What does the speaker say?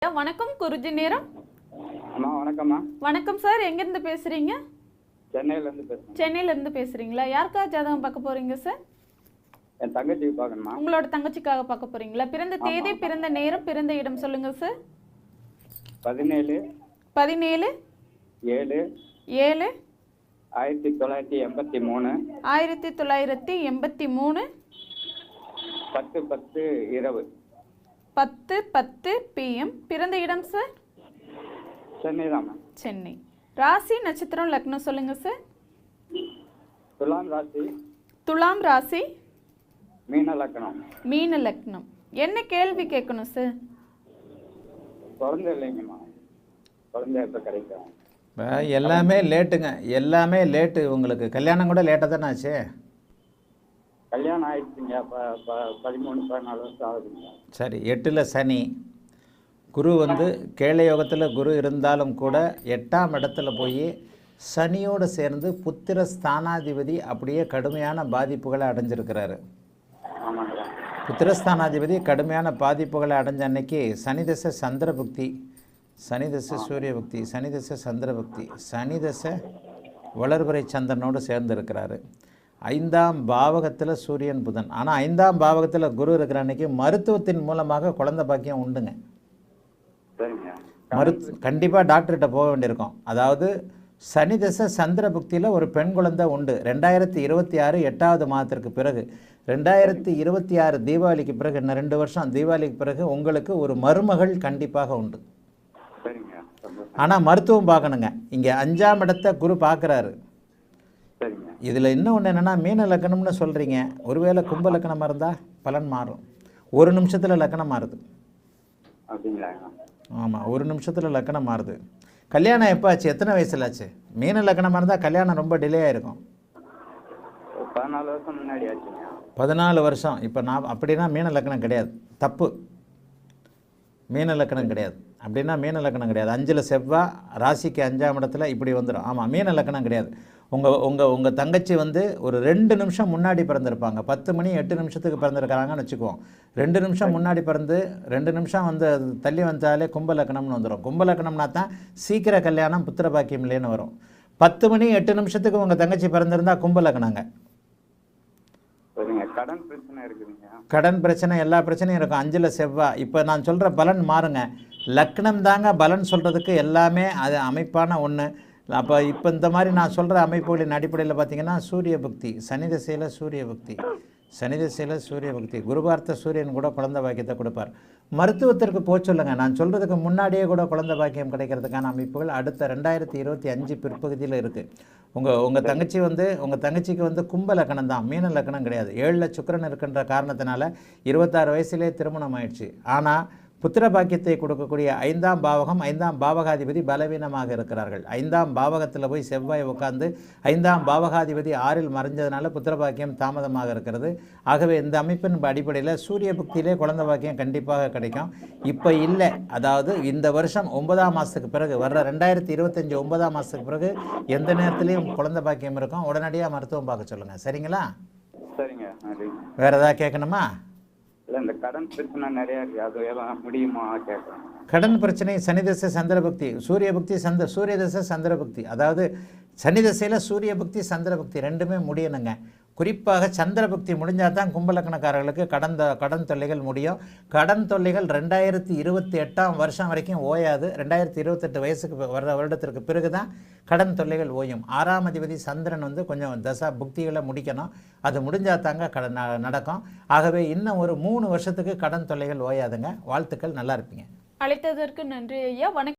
வணக்கம் குருஜி நேரம். அம்மா வணக்கம்மா. வணக்கம் சார், எங்கேருந்து பேசுகிறீங்க? சென்னையிலேருந்து பேசுகிறேன். சென்னையிலேருந்து பேசுகிறீங்களா? யாருக்கா ஜாதகம் பார்க்க போகிறீங்க சார்? என் தங்கச்சிக்கு பார்க்கணுமா? உங்களோட தங்கச்சிக்காக பார்க்க போகிறீங்களா? பிறந்த தேதி, பிறந்த நேரம், பிறந்த இடம் சொல்லுங்கள் சார். 17 17 7 7 1983 1983 10:10 இரவு 10:10 PM. பிறந்த இடம் சார்? சென்னை தாம்மா. சென்னை. ராசி நட்சத்திரம் லக்னம் சொல்லுங்க சார். துலாம் ராசி. துலாம் ராசி. மீன லக்னம். மீன லக்னம். என்ன கேள்வி கேட்கணும் சார்? குழந்தை இல்லைங்கம்மா. குழந்தை எப்போ கிடைக்கும்? எல்லாமே லேட்டுங்க, எல்லாமே லேட்டு. உங்களுக்கு கல்யாணம் கூட லேட்டாக தானே ஆச்சு? கல்யாணம் ஆயிடுச்சுங்க. 13-14 வருஷம் ஆகுதுங்க. சரி, 8ல் சனி. குரு கேளை யோகத்தில் குரு இருந்தாலும் கூட 8ஆம் இடத்துல போய் சனியோடு சேர்ந்து புத்திர ஸ்தானாதிபதி அப்படியே கடுமையான பாதிப்புகளை அடைஞ்சிருக்கிறாரு. ஆமாங்களா? புத்திரஸ்தானாதிபதி கடுமையான பாதிப்புகளை அடைஞ்ச அன்னைக்கு சனி தசை சந்திரபக்தி, சனி தசை சூரிய பக்தி, சனி தசை சந்திரபக்தி, சனி தசை வளர்பிறை சந்திரனோடு சேர்ந்திருக்கிறாரு. 5ஆம் பாவகத்தில் சூரியன் புதன். ஆனால் 5ஆம் பாவகத்தில் குரு இருக்கிற அன்னைக்கு மருத்துவத்தின் மூலமாக குழந்தை பாக்கியம் உண்டுங்க. கண்டிப்பாக டாக்டர்கிட்ட போக வேண்டியிருக்கும். அதாவது சனி தசை சந்திர புக்தியில் ஒரு பெண் குழந்தை உண்டு. 2026 8வது மாதத்திற்கு பிறகு, 2026 தீபாவளிக்கு பிறகு, இன்னும் 2 வருஷம் தீபாவளிக்கு பிறகு உங்களுக்கு ஒரு மருமகள் கண்டிப்பாக உண்டு. ஆனால் மருத்துவம் பார்க்கணுங்க. இங்கே 5ஆம் இடத்தை குரு பார்க்குறாரு. இதில் இன்னும் ஒன்று என்னென்னா, மீன லக்கணம்னு சொல்கிறீங்க. ஒருவேளை கும்ப லக்கணமாக இருந்தால் பலன் மாறும். 1 நிமிஷத்தில் லக்கணம் மாறுது. ஆமாம், 1 நிமிஷத்தில் லக்கணம் மாறுது. கல்யாணம் எப்போ ஆச்சு? எத்தனை வயசில் ஆச்சு? மீன லக்கணமாக இருந்தால் கல்யாணம் ரொம்ப டிலே ஆகிருக்கும். 14 வருஷம் முன்னாடி ஆச்சுங்க. 14 வருஷம். இப்போ நான் அப்படின்னா மீன லக்கணம் கிடையாது, தப்பு. மீன லக்கணம் கிடையாது. அப்படின்னா மீன லக்கணம் கிடையாது. 5ல் செவ்வாய், ராசிக்கு 5ஆம் இடத்துல இப்படி வந்துடும். ஆமாம், மீன லக்கணம் கிடையாது. உங்கள் தங்கச்சி ஒரு 2 நிமிஷம் முன்னாடி பிறந்திருப்பாங்க. 10 மணி 8 நிமிஷத்துக்கு பிறந்திருக்கிறாங்கன்னு வச்சுக்குவோம். 2 நிமிஷம் முன்னாடி பிறந்து 2 நிமிஷம் தள்ளி வந்தாலே கும்ப லக்கணம்னு வந்துடும். கும்ப லக்கணம்னா தான் சீக்கிர கல்யாணம் புத்திர பாக்கியம் இல்லைன்னு வரும். 10 மணி 8 நிமிஷத்துக்கு உங்கள் தங்கச்சி பிறந்திருந்தா கும்ப லக்கணங்க. கடன் பிரச்சனை இருக்குதுங்க. கடன் பிரச்சனை, எல்லா பிரச்சனையும் இருக்கும். 5ல் செவ்வாய். இப்போ நான் சொல்கிற பலன் மாறுங்க. லக்னம் தாங்க பலன் சொல்கிறதுக்கு எல்லாமே அது அமைப்பான ஒன்று. அப்போ இப்போ இந்த மாதிரி நான் சொல்கிற அமைப்புகளின் அடிப்படையில் பார்த்தீங்கன்னா சூரிய பக்தி, சனி திசையில் சூரிய பக்தி, சனி திசையில் சூரிய பக்தி, குருபார்த்த சூரியன் கூட குழந்தை பாக்கியத்தை கொடுப்பார். மருத்துவத்திற்கு போக சொல்லுங்கள். நான் சொல்கிறதுக்கு முன்னாடியே கூட குழந்தை பாக்கியம் கிடைக்கிறதுக்கான அமைப்புகள் அடுத்த 2025 பிற்பகுதியில் இருக்குது. உங்கள் தங்கச்சிக்கு கும்ப லக்கணம் தான், மீன லக்கணம் கிடையாது. 7ல் சுக்கிரன் இருக்கின்ற காரணத்தினால 26 வயசுலேயே திருமணம் ஆயிடுச்சு. ஆனால் புத்திர பாக்கியத்தை கொடுக்கக்கூடிய 5ஆம் பாவகம், 5ஆம் பாவகாதிபதி பலவீனமாக இருக்கிறார்கள். 5ஆம் பாவகத்தில் போய் செவ்வாய் உட்கார்ந்து 5ஆம் பாவகாதிபதி 6ல் மறைஞ்சதுனால புத்திர பாக்கியம் தாமதமாக இருக்கிறது. ஆகவே இந்த அமைப்பின் அடிப்படையில் சூரிய புக்தியிலே குழந்தை பாக்கியம் கண்டிப்பாக கிடைக்கும். இப்போ இல்லை, அதாவது இந்த வருஷம் 9ஆம் மாதத்துக்கு பிறகு, வர்ற 2025 9ஆம் மாதத்துக்கு பிறகு எந்த நேரத்துலையும் குழந்தை பாக்கியம் இருக்கும். உடனடியாக மருத்துவம் பார்க்க சொல்லுங்கள். சரிங்களா? சரிங்க. வேறு ஏதாவது கேட்கணுமா? இந்த கடன் பிரச்சனை நிறைய இருக்கு, அது எல்லாம் முடியுமா கேட்கணும். கடன் பிரச்சனை சனி தசை சந்திரபக்தி, சூரிய பக்தி, சூரிய தசை சந்திரபக்தி. அதாவது சனி தசையில் சூரிய பக்தி சந்திரபக்தி ரெண்டுமே முடியணுங்க. குறிப்பாக சந்திரபக்தி முடிஞ்சால் தான் கும்பலக்கணக்காரர்களுக்கு கடன் தொல்லைகள் முடியும். கடன் தொல்லைகள் 2028ஆம் வருஷம் வரைக்கும் ஓயாது. 2028 வயசுக்கு வருடத்திற்கு பிறகு தான் கடன் தொல்லைகள் ஓயும். 6ஆம் அதிபதி சந்திரன் கொஞ்சம் தசா புக்திகளை முடிக்கணும். அது முடிஞ்சால் தாங்க கடன் நடக்கும். ஆகவே இன்னும் ஒரு 3 வருஷத்துக்கு கடன் தொல்லைகள் ஓயாதுங்க. வாழ்த்துக்கள், நல்லா இருப்பீங்க. அழைத்ததற்கு நன்றி ஐயா. வணக்கம்.